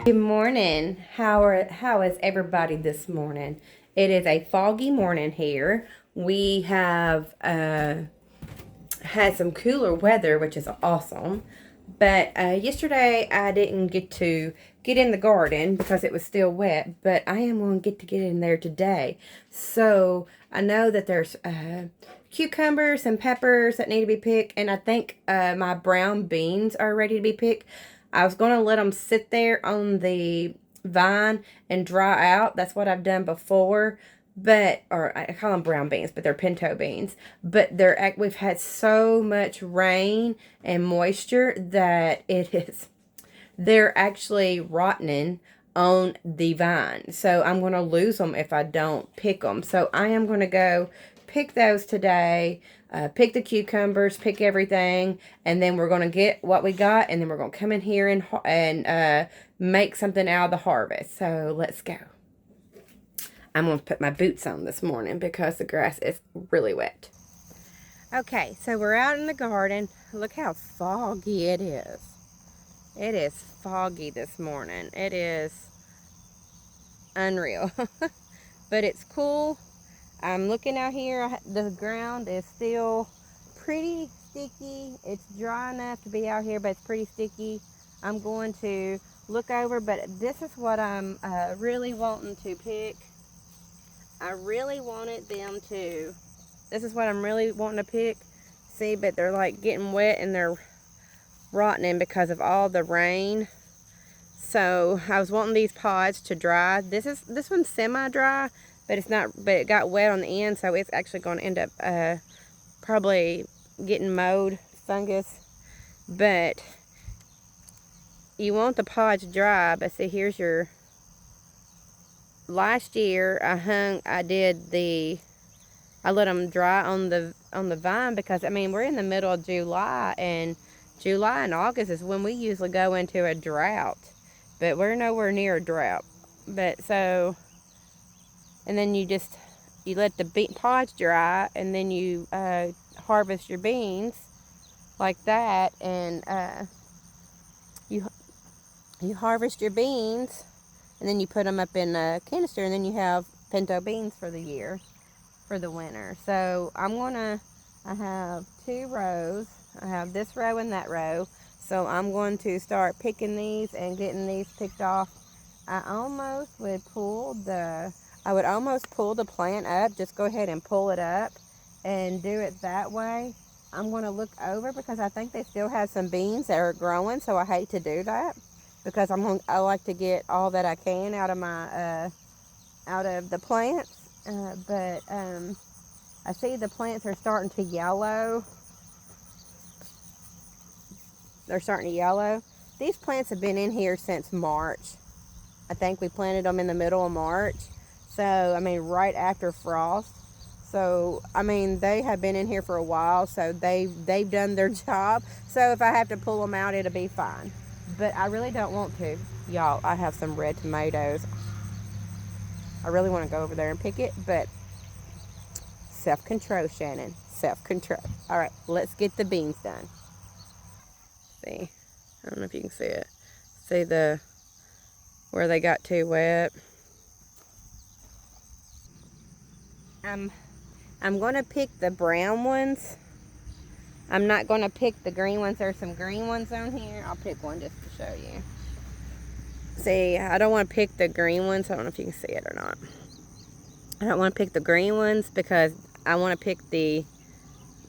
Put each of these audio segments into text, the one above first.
Good morning. How is everybody this morning? It is a foggy morning here. We have had some cooler weather, which is awesome. But yesterday I didn't get to get in the garden because it was still wet. But I am going to get in there today. So I know that there's cucumbers and peppers that need to be picked, and I think my brown beans are ready to be picked. I was going to let them sit there on the vine and dry out. That's what I've done before. But, or I call them brown beans, but they're pinto beans. But we've had so much rain and moisture that they're actually rotting on the vine. So I'm going to lose them if I don't pick them. So I am going to go pick those today. Pick the cucumbers, pick everything, and then we're going to get what we got, and then we're going to come in here and make something out of the harvest. So let's go. I'm going to put my boots on this morning because the grass is really wet. Okay, so we're out in the garden. Look how foggy it is. It is foggy this morning. It is unreal. But it's cool. I'm looking out here. The ground is still pretty sticky. It's dry enough to be out here, but it's pretty sticky. I'm going to look over, but this is what I'm really wanting to pick. I really wanted them to, this is what I'm really wanting to pick. See, but they're like getting wet and they're rotting because of all the rain. So I was wanting these pods to dry. This one's semi-dry, but it's not, but it got wet on the end, so it's actually going to end up probably getting mold, fungus. But you want the pods dry. But see, here's your, last year I let them dry on the vine because, I mean, we're in the middle of July, and July and August is when we usually go into a drought, but we're nowhere near a drought. But so, and then you let the pods dry, and then you harvest your beans like that, and you harvest your beans, and then you put them up in a canister, and then you have pinto beans for the year, for the winter. So I have 2 rows. I have this row and that row. So I'm going to start picking these and getting these picked off. I would almost pull the plant up. Just go ahead and pull it up and do it that way. I'm going to look over because I think they still have some beans that are growing, so I hate to do that because I like to get all that I can out of my out of the plants. But I see the plants are starting to yellow. They're starting to yellow. These plants have been in here since March. I think we planted them in the middle of March. So, I mean, right after frost. So, I mean, they have been in here for a while, so they've done their job. So, if I have to pull them out, it'll be fine. But I really don't want to. Y'all, I have some red tomatoes. I really want to go over there and pick it, but self-control, Shannon. Self-control. All right, let's get the beans done. See, I don't know if you can see it. See where they got too wet. I'm going to pick the brown ones. I'm not going to pick the green ones. There's some green ones on here. I'll pick one just to show you. See, I don't want to pick the green ones. I don't know if you can see it or not. I don't want to pick the green ones because I want to pick the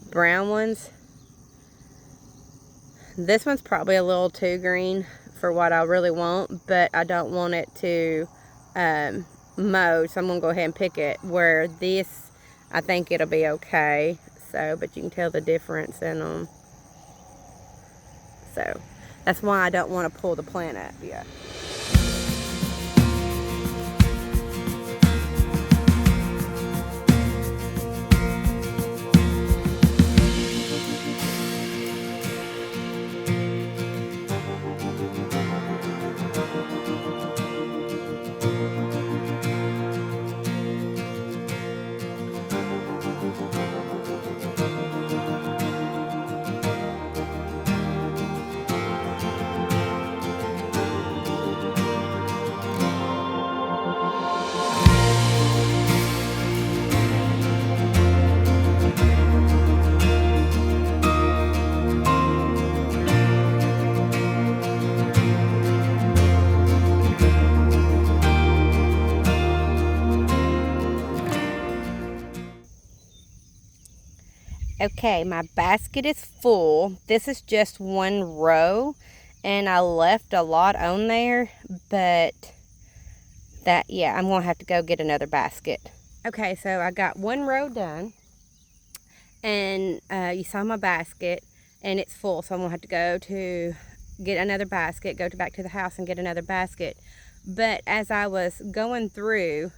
brown ones. This one's probably a little too green for what I really want, but I don't want it to mow, so I'm going to go ahead and pick it. Where this, I think it'll be okay. So, but you can tell the difference in them. So, that's why I don't want to pull the plant up yet. Okay, my basket is full. This is just one row, and I left a lot on there, but yeah, I'm going to have to go get another basket. Okay, so I got one row done, and you saw my basket, and it's full, so I'm going to have to go to get another basket, back to the house and get another basket. But as I was going through,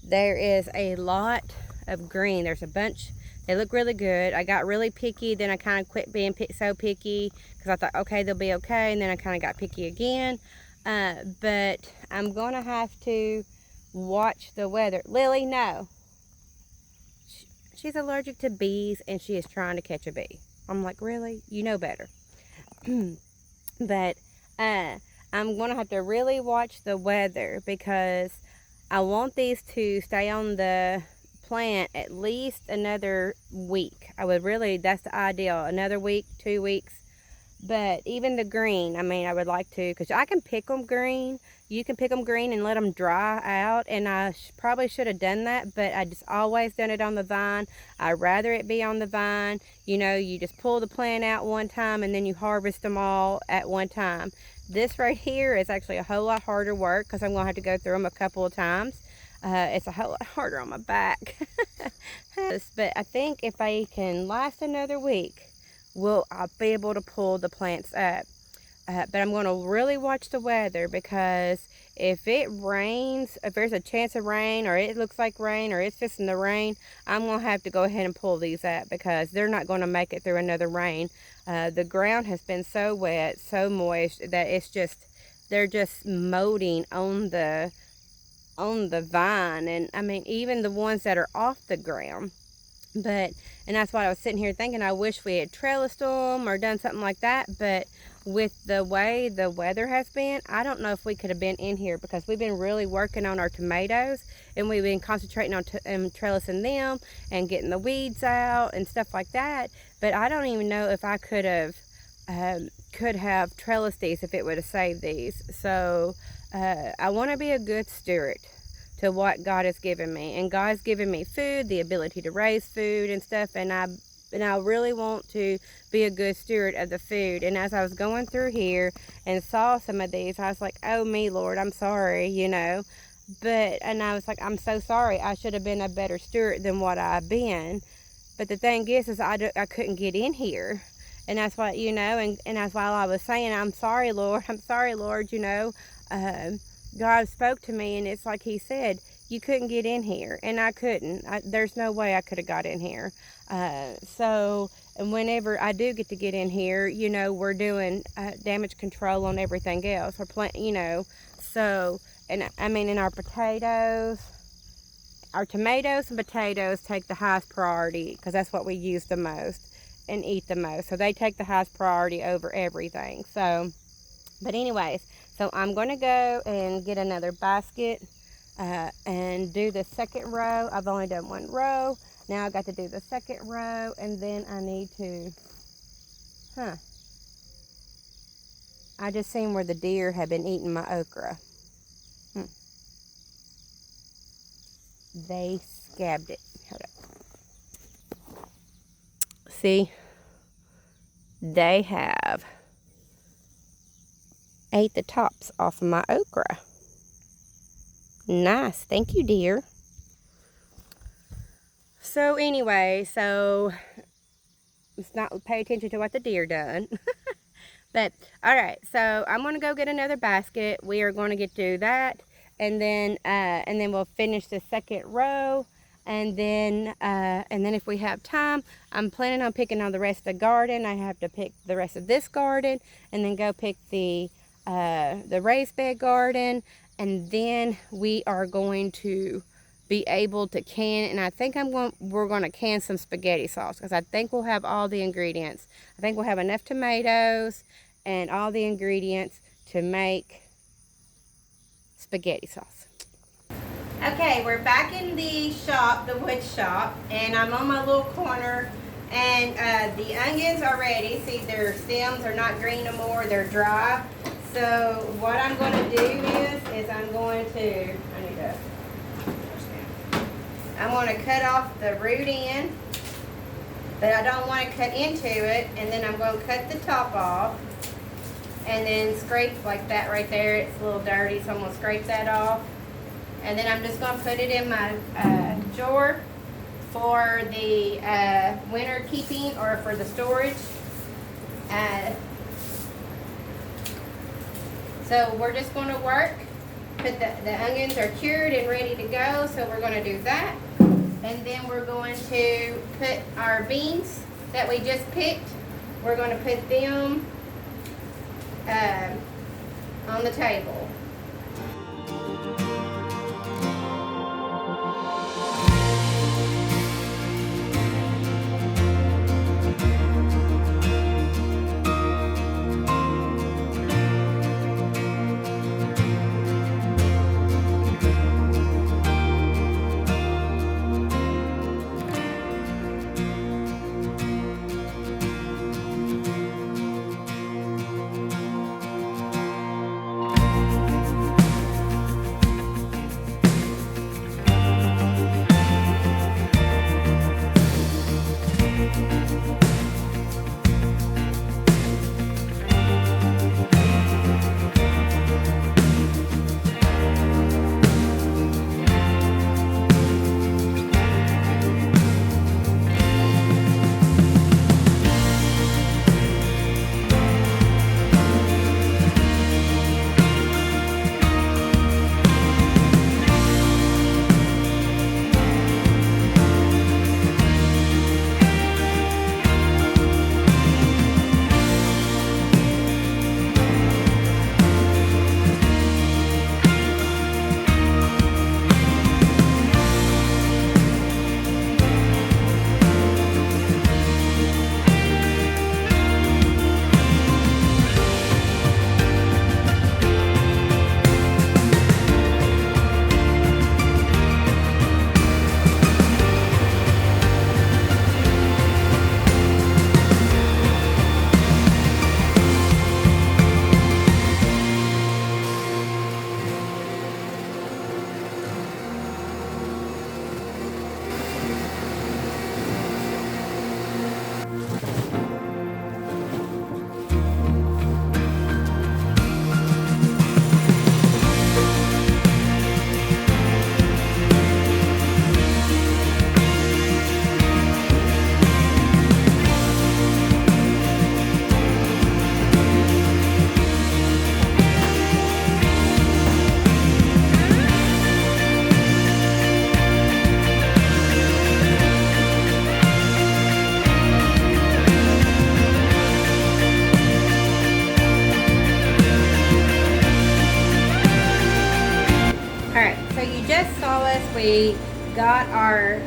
there is a lot of green. There's a bunch. They look really good. I got really picky, then I kind of quit being so picky because I thought, okay, they'll be okay, and then I kind of got picky again. But I'm going to have to watch the weather. Lily, no. She's allergic to bees, and she is trying to catch a bee. I'm like, really? You know better. But I'm going to have to really watch the weather because I want these to stay on the plant at least another week. That's the ideal, another week, 2 weeks. But even the green, I mean, I would like to, because I can pick them green. You can pick them green and let them dry out, and I probably should have done that, but I just always done it on the vine. I'd rather it be on the vine. You know, you just pull the plant out one time, and then you harvest them all at one time. This right here is actually a whole lot harder work because I'm going to have to go through them a couple of times. It's a whole lot harder on my back. But I think if I can last another week, I'll be able to pull the plants up. But I'm going to really watch the weather because if it rains, if there's a chance of rain, or it looks like rain, or it's fixing to rain, I'm going to have to go ahead and pull these up because they're not going to make it through another rain. The ground has been so wet, so moist, that they're just molding on the vine. And I mean, even the ones that are off the ground. And that's why I was sitting here thinking, I wish we had trellised them or done something like that. But with the way the weather has been, I don't know if we could have been in here because we've been really working on our tomatoes, and we've been concentrating on trellising them and getting the weeds out and stuff like that. But I don't even know if I could have trellised these if it would have saved these. So I want to be a good steward to what God has given me, and God's given me food, the ability to raise food and stuff, and I really want to be a good steward of the food. And as I was going through here and saw some of these, I was like, oh me, Lord, I'm sorry, you know. And I was like, I'm so sorry. I should have been a better steward than what I've been. But the thing is I couldn't get in here. And that's why, you know, and that's why I was saying, I'm sorry, Lord, you know. God spoke to me, and it's like he said, you couldn't get in here, and I couldn't. There's no way I could have got in here. And whenever I do get to get in here, you know, we're doing damage control on everything else. We're planting, you know, so, and I mean, in our tomatoes and potatoes take the highest priority because that's what we use the most and eat the most. So they take the highest priority over everything. So, but anyways, so I'm going to go and get another basket and do the second row. I've only done one row. Now I've got to do the second row, and then I need to, I just seen where the deer have been eating my okra. They scabbed it. Hold up. See? They have ate the tops off of my okra. Nice. Thank you, dear. So anyway, let's not pay attention to what the deer done. But all right, so I'm gonna go get another basket. We are going to get to that, and then we'll finish the second row, and then if we have time, I'm planning on picking on the rest of the garden. I have to pick the rest of this garden, and then go pick the raised bed garden, and then we are going to be able to can, and I think we're going to can some spaghetti sauce because I think we'll have all the ingredients. I think we'll have enough tomatoes and all the ingredients to make spaghetti sauce. Okay, we're back in the shop, the wood shop, and I'm on my little corner, and the onions are ready. See, their stems are not green no more, they're dry. So what I'm going to do is I'm going to cut off the root end, but I don't want to cut into it. And then I'm going to cut the top off and then scrape like that right there. It's a little dirty, so I'm going to scrape that off. And then I'm just going to put it in my drawer for the winter keeping or for the storage. So we're just going to work. Put the onions are cured and ready to go, so we're going to do that. And then we're going to put our beans that we just picked. We're going to put them on the table. We got our,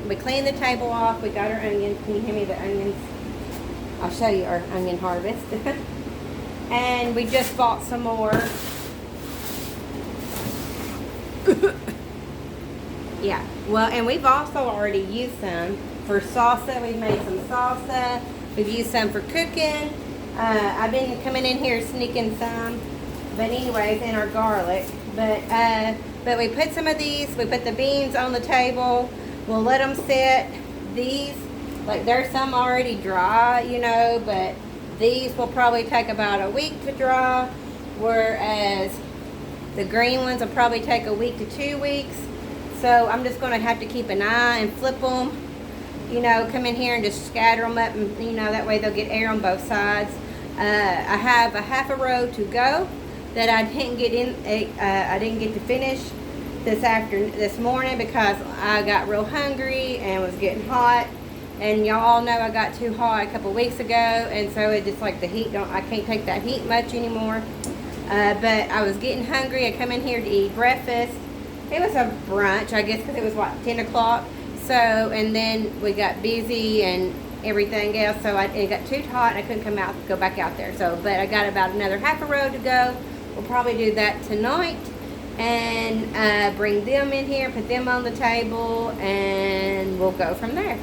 we cleaned the table off. We got our onions. Can you hand me the onions? I'll show you our onion harvest. And we just bought some more. Yeah, well, and we've also already used some for salsa. We've made some salsa. We've used some for cooking. I've been coming in here sneaking some. But anyways, and our garlic. But we put some of these, we put the beans on the table. We'll let them sit. These, like there's some already dry, you know, but these will probably take about a week to dry, whereas the green ones will probably take a week to 2 weeks. So I'm just gonna have to keep an eye and flip them, you know, come in here and just scatter them up, and you know, that way they'll get air on both sides. I have a half a row to go that I didn't get in. I didn't get to finish this morning because I got real hungry and was getting hot. And y'all all know I got too hot a couple weeks ago, and so it just like the heat I can't take that heat much anymore. But I was getting hungry. I come in here to eat breakfast. It was a brunch, I guess, because it was what, 10 o'clock. So, and then we got busy and everything else. So it got too hot and I couldn't go back out there. So, but I got about another half a row to go. We'll probably do that tonight and bring them in here, put them on the table, and we'll go from there.